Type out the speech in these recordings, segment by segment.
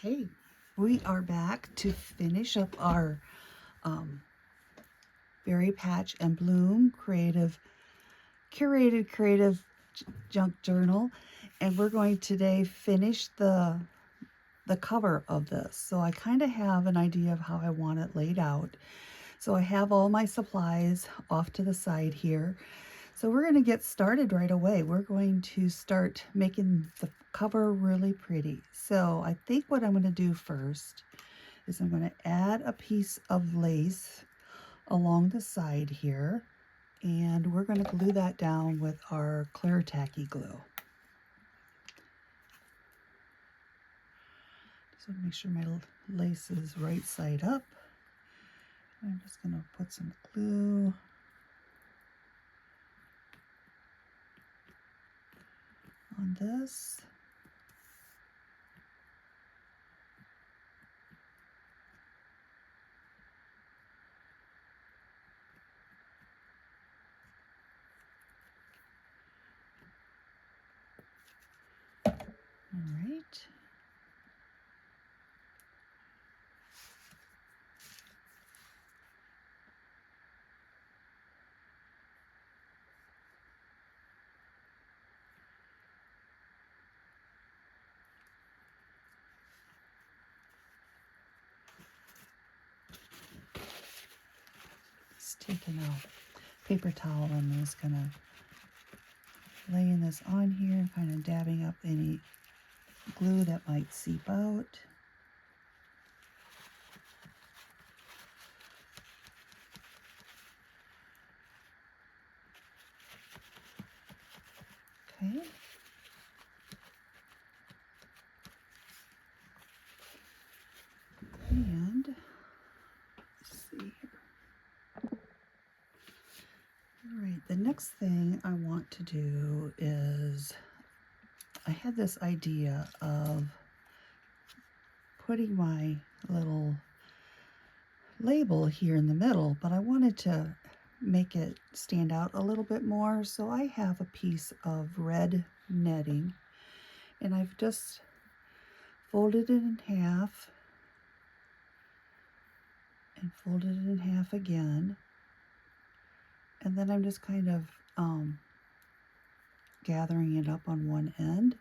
Okay, we are back to finish up our Berry Patch and Bloom Curated Creative Junk Journal, and we're going to today finish the cover of this. So I kind of have an idea of how I want it laid out. So I have all my supplies off to the side here. So we're going to get started right away. We're going to start making the cover really pretty. So I think what I'm going to do first is I'm going to add a piece of lace along the side here, and we're going to glue that down with our clear tacky glue. Just want to make sure my lace is right side up. I'm just going to put some glue on this. All right. Just taking a paper towel and I'm just going to laying this on here and kind of dabbing up any glue that might seep out. Okay. And let's see here. All right, the next thing I want to do is I had this idea of putting my little label here in the middle, but I wanted to make it stand out a little bit more. So I have a piece of red netting and I've just folded it in half and folded it in half again. And then I'm just kind of gathering it up on one end.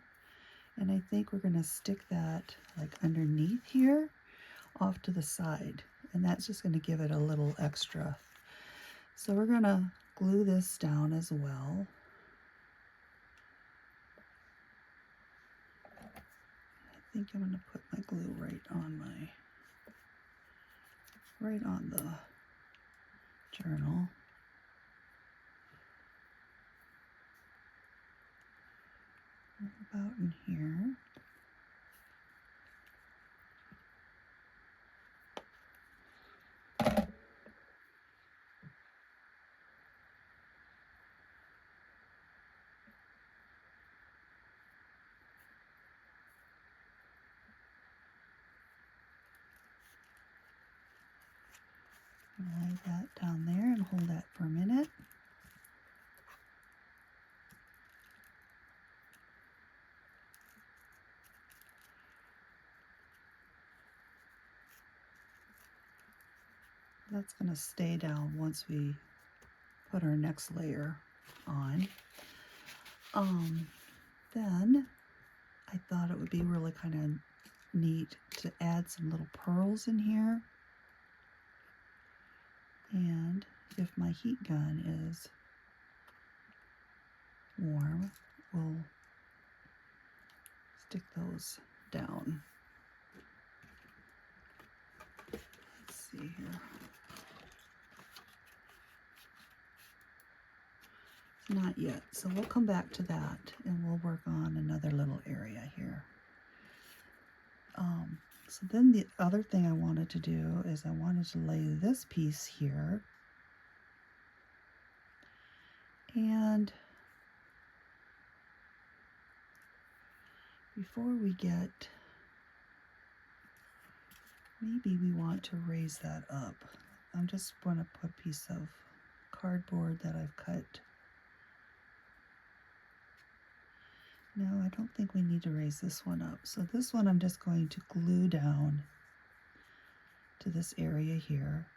And I think we're going to stick that like underneath here off to the side. And that's just going to give it a little extra. So we're going to glue this down as well. I think I'm going to put my glue right on the journal. About in here. Lay that down there and hold that for a minute. That's going to stay down once we put our next layer on. Then I thought it would be really kind of neat to add some little pearls in here. And if my heat gun is warm, we'll stick those down. Let's see here. Not yet, so we'll come back to that and we'll work on another little area here. So then the other thing I wanted to do is I wanted to lay this piece here, and before we get, maybe we want to raise that up. I'm just going to put a piece of cardboard that I've cut No, I don't think we need to raise this one up. So this one I'm just going to glue down to this area here.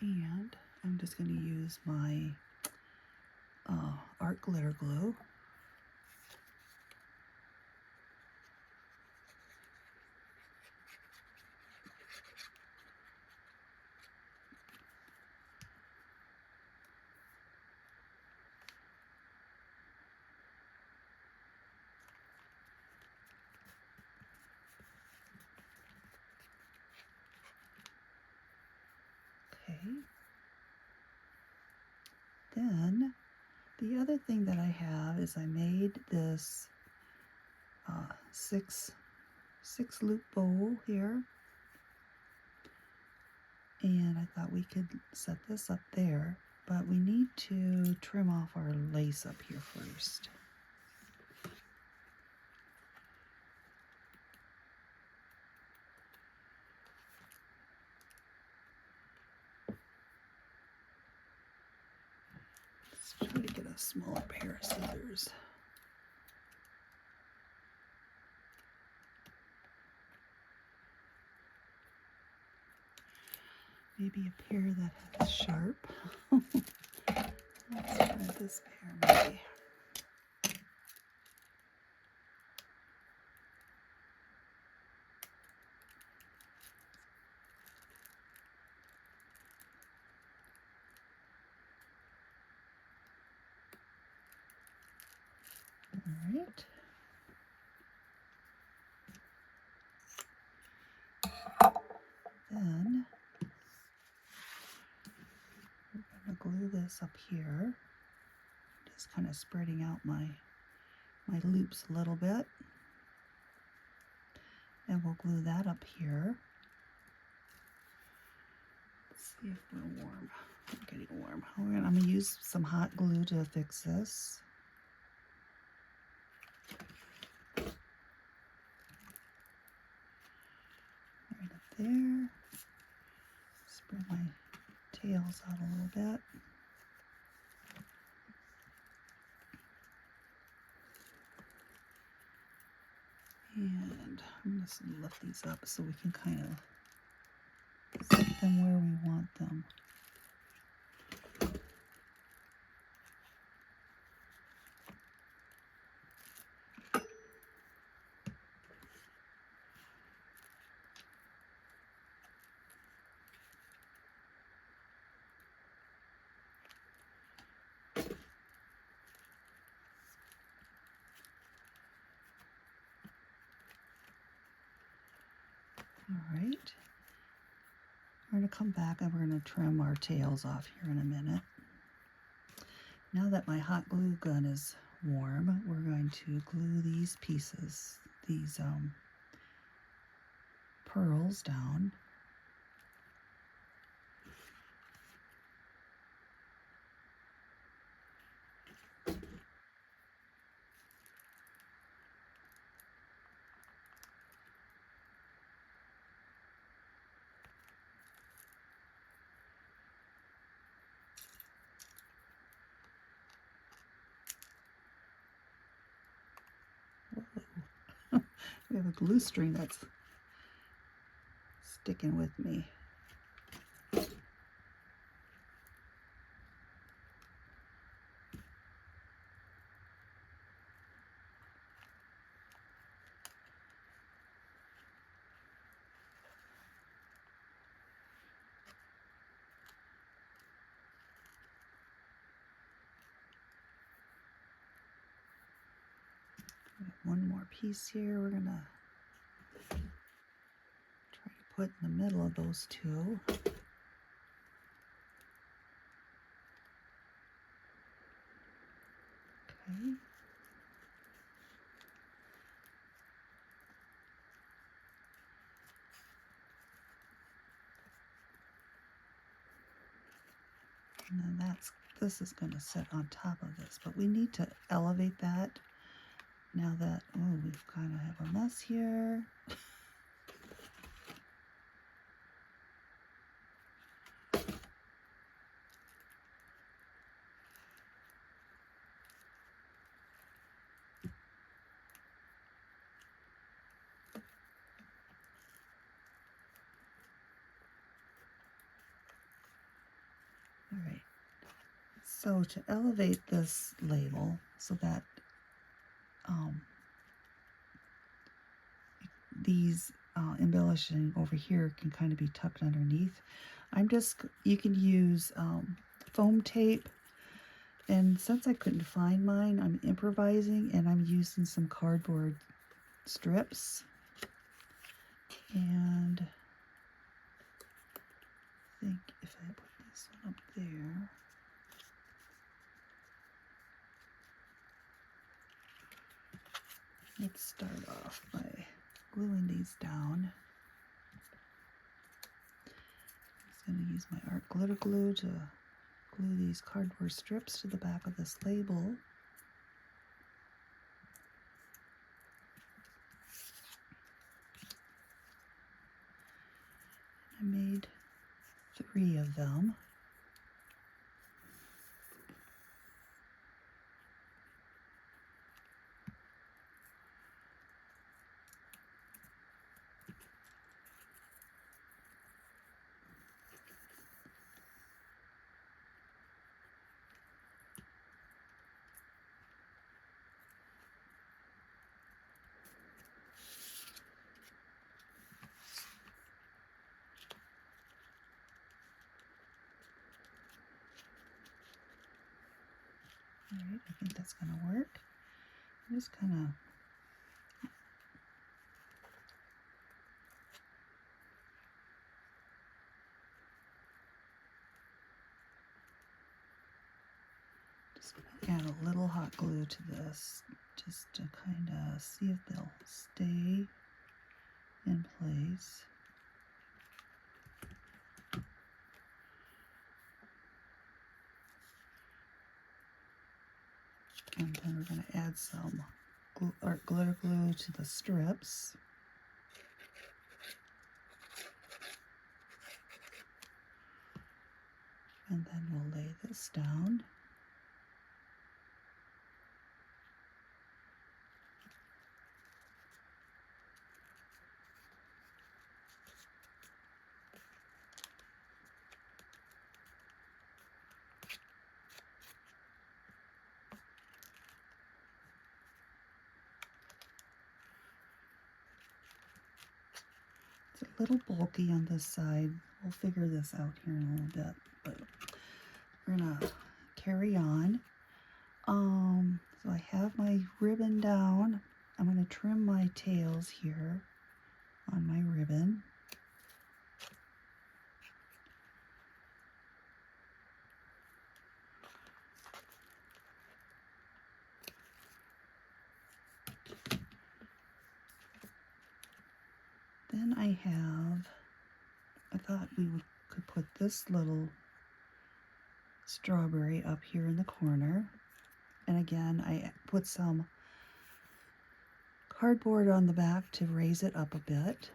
And I'm just going to use my art glitter glue. Okay. Then the other thing that I have is I made this six loop bowl here, and I thought we could set this up there, but we need to trim off our lace up here first. Let's try to get a smaller pair of scissors. Maybe a pair that has sharp. Let's try this pair maybe. All right. Then we're going to glue this up here. Just kind of spreading out my loops a little bit. And we'll glue that up here. Let's see if we're warm. We're getting warm. I'm going to use some hot glue to fix this. Right up there. Spread my tails out a little bit. And I'm just going to lift these up so we can kind of set them where we want them. All right. We're going to come back and we're going to trim our tails off here in a minute. Now that my hot glue gun is warm, we're going to glue these pieces, these pearls down. We have a glue string that's sticking with me. One more piece here we're gonna try to put in the middle of those two. Okay. And then this is going to sit on top of this, but we need to elevate that now that, oh, we've kind of have a mess here. So to elevate this label so that these embellishing over here can kind of be tucked underneath, you can use foam tape. And since I couldn't find mine, I'm improvising and I'm using some cardboard strips. And I think if I put this one up there, let's start off by gluing these down. I'm just going to use my art glitter glue to glue these cardboard strips to the back of this label. I made 3 of them. Alright, I think that's going to work. I'm just kind of add a little hot glue to this just to kind of see if they'll stay in place. And then we're going to add some art glitter glue to the strips. And then we'll lay this down. It's a little bulky on this side. We'll figure this out here in a little bit, but we're gonna carry on. So I have my ribbon down. I'm gonna trim my tails here on my ribbon. Then I thought could put this little strawberry up here in the corner. And again, I put some cardboard on the back to raise it up a bit.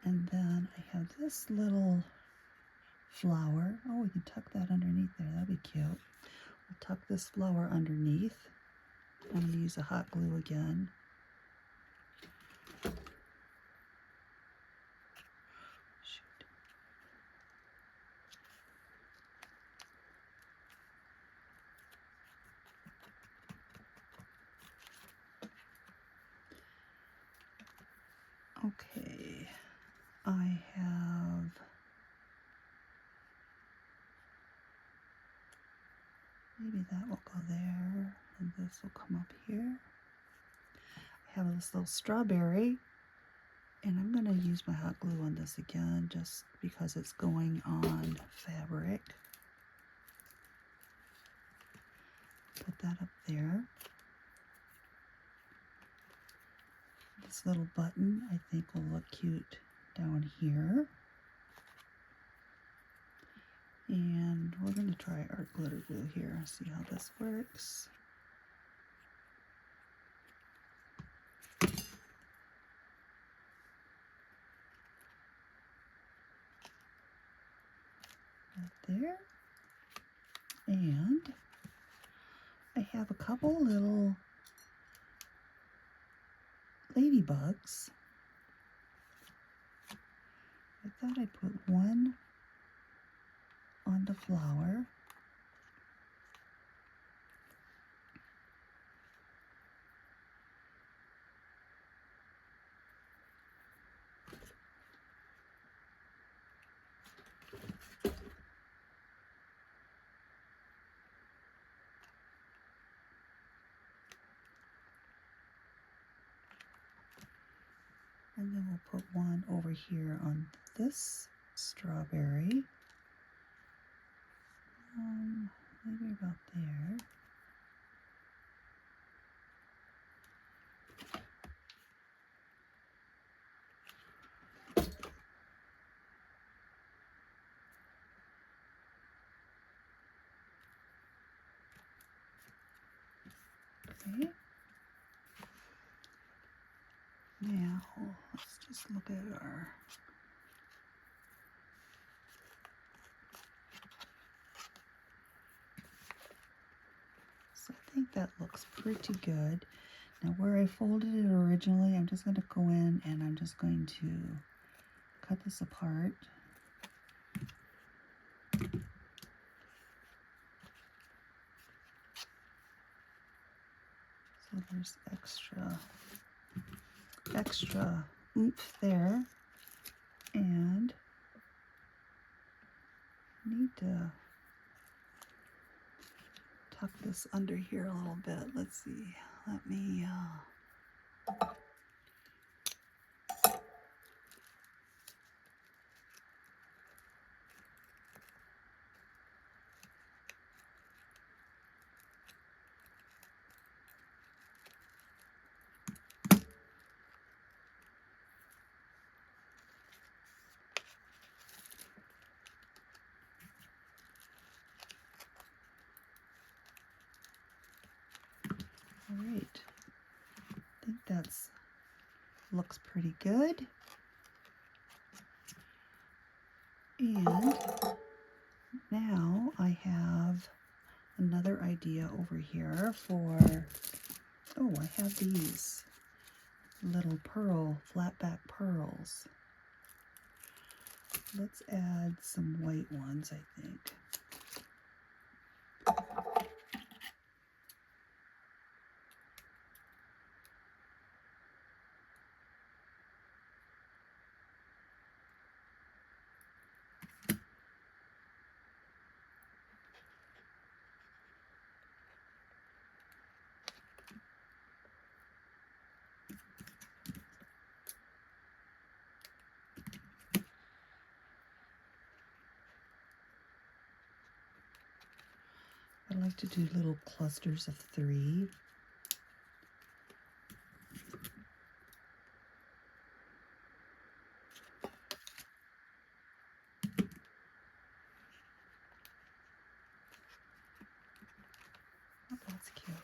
And then I have this little flower. Oh, we can tuck that underneath there. That'd be cute. We'll tuck this flower underneath. I'm going to use a hot glue again. Shoot. Okay, I have maybe that will go there, and this will come up here. I have this little strawberry, and I'm going to use my hot glue on this again just because it's going on fabric. Put that up there. This little button I think will look cute down here. And we're going to try art glitter glue here, see how this works. Right there. And I have a couple little ladybugs. I thought I'd put one on the flower. And then we'll put one over here on this strawberry. Maybe about there. Okay. Now, let's just look at our so I think that looks pretty good. Now where I folded it originally, I'm just going to go in and I'm just going to cut this apart. So there's extra oomph there, and I need to tuck this under here a little bit. Let's see. Let me all right. I think that's looks pretty good. And now I have another idea over here for, oh, I have these little flat back pearls. Let's add some white ones, I think. I like to do little clusters of 3. Oh, that's cute.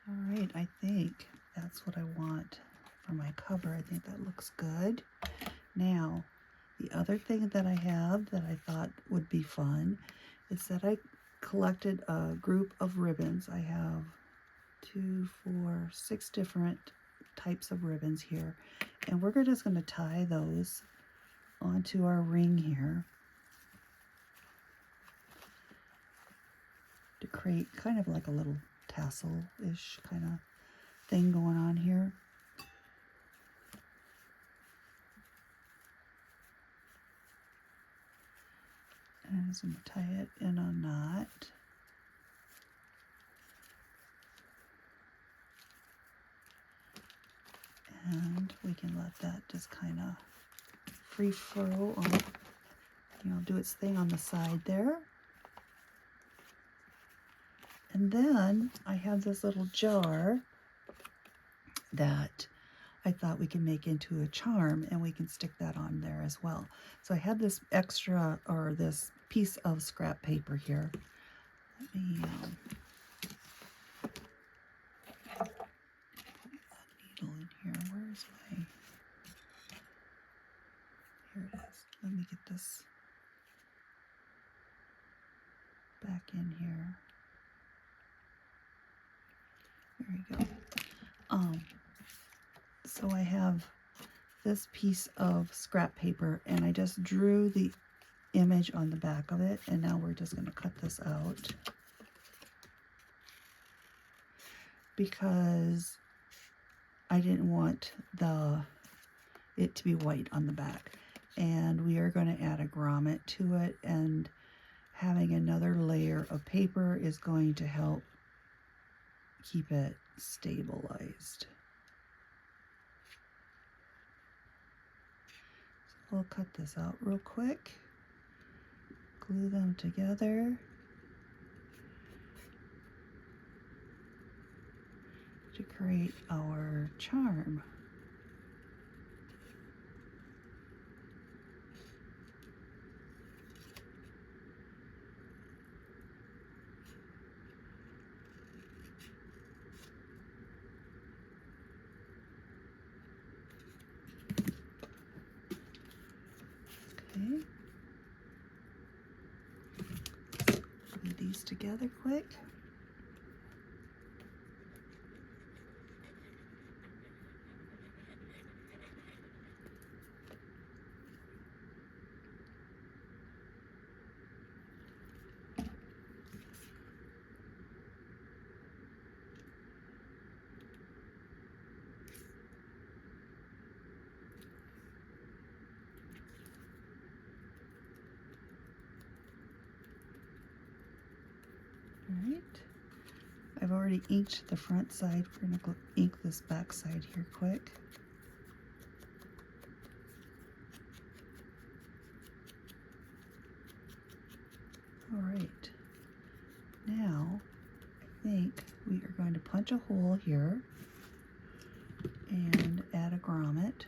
All right, I think that's what I want for my cover. I think that looks good. Now, the other thing that I have that I thought would be fun is that I collected a group of ribbons. I have 2, 4, 6 different types of ribbons here, and we're just going to tie those onto our ring here to create kind of like a little tassel-ish kind of thing going on here. And I'm just going to tie it in a knot. And we can let that just kind of free flow on, do its thing on the side there. And then I have this little jar that I thought we can make into a charm, and we can stick that on there as well. So I had this extra, or this piece of scrap paper here. Let me put a needle in here. Where's my, here it is. Let me get this back in here. There we go. So I have this piece of scrap paper, and I just drew the image on the back of it, and now we're just going to cut this out because I didn't want it to be white on the back. And we are going to add a grommet to it, and having another layer of paper is going to help keep it stabilized. So we'll cut this out real quick, glue them together. To create our charm. Okay. Glue these together quick. All right. I've already inked the front side. We're going to ink this back side here quick. All right. Now, I think we are going to punch a hole here and add a grommet.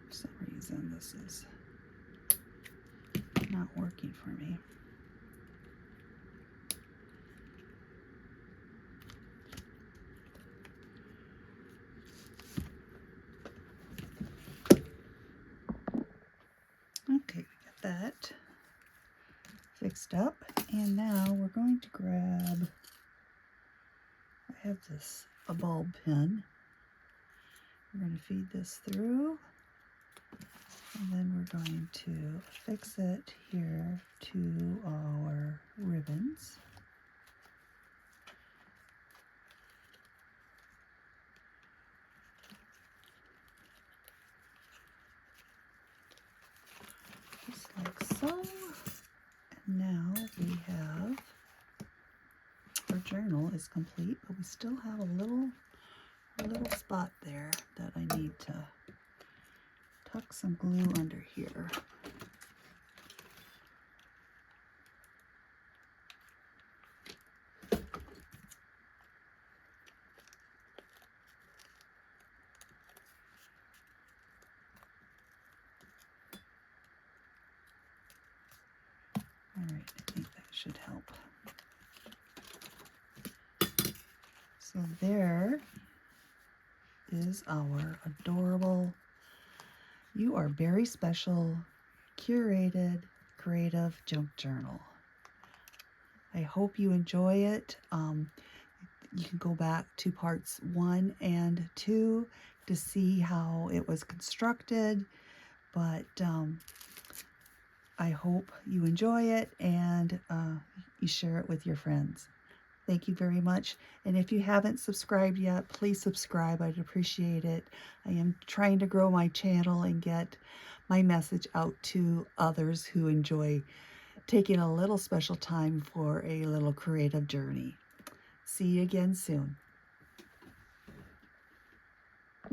For some reason this is not working for me. Okay, we got that fixed up, and now we're going to grab, I have a bulb pin. We're going to feed this through, and then we're going to fix it here to our ribbons. Just like so. And now we have, our journal is complete, but we still have a little spot there that I need to tuck some glue under here. All right, I think that should help. So there is our adorable You Are Very Special Curated Creative Junk Journal. I hope you enjoy it. You can go back to parts 1 and 2 to see how it was constructed, but I hope you enjoy it and you share it with your friends. Thank you very much. And if you haven't subscribed yet, please subscribe. I'd appreciate it. I am trying to grow my channel and get my message out to others who enjoy taking a little special time for a little creative journey. See you again soon.